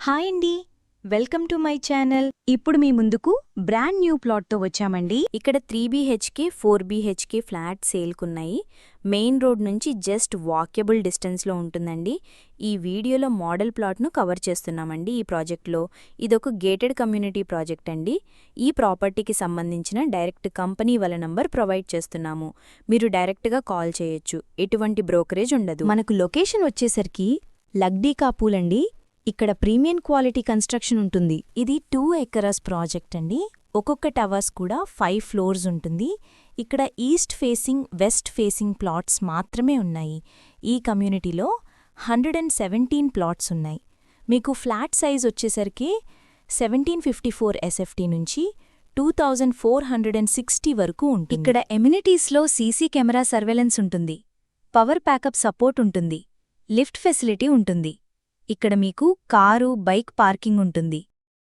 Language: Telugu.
హాయ్ అండి, వెల్కమ్ టు మై ఛానల్. ఇప్పుడు మీ ముందుకు బ్రాండ్ న్యూ ప్లాట్తో వచ్చామండి. ఇక్కడ 3 BHK 4 BHK ఫ్లాట్ సేల్కున్నాయి. మెయిన్ రోడ్ నుంచి జస్ట్ వాక్యబుల్ డిస్టెన్స్లో ఉంటుందండి. ఈ వీడియోలో మోడల్ ప్లాట్ను కవర్ చేస్తున్నామండి. ఈ ప్రాజెక్ట్లో ఇదొక గేటెడ్ కమ్యూనిటీ ప్రాజెక్ట్ అండి. ఈ ప్రాపర్టీకి సంబంధించిన డైరెక్ట్ కంపెనీ వాళ్ళ నంబర్ ప్రొవైడ్ చేస్తున్నాము. మీరు డైరెక్ట్గా కాల్ చేయొచ్చు. ఎటువంటి బ్రోకరేజ్ ఉండదు. మనకు లొకేషన్ వచ్చేసరికి లగ్డీకాపూల్ అండి. ఇక్కడ ప్రీమియం క్వాలిటీ కన్స్ట్రక్షన్ ఉంటుంది. ఇది 2 acres ప్రాజెక్ట్ అండి. ఒక్కొక్క టవర్స్ కూడా 5 floors ఉంటుంది. ఇక్కడ east facing, west facing plots మాత్రమే ఉన్నాయి. ఈ కమ్యూనిటీలో 117 ప్లాట్స్ ఉన్నాయి. మీకు ఫ్లాట్ సైజ్ వచ్చేసరికి 1754 SFT నుంచి 2460 వరకు ఉంటుంది. ఇక్కడ ఎమ్యూనిటీస్లో సీసీ కెమెరా సర్వేలెన్స్ ఉంటుంది. పవర్ ప్యాకప్ సపోర్ట్ ఉంటుంది. లిఫ్ట్ ఫెసిలిటీ ఉంటుంది. ఇక్కడ మీకు కారు, బైక్ పార్కింగ్ ఉంటుంది.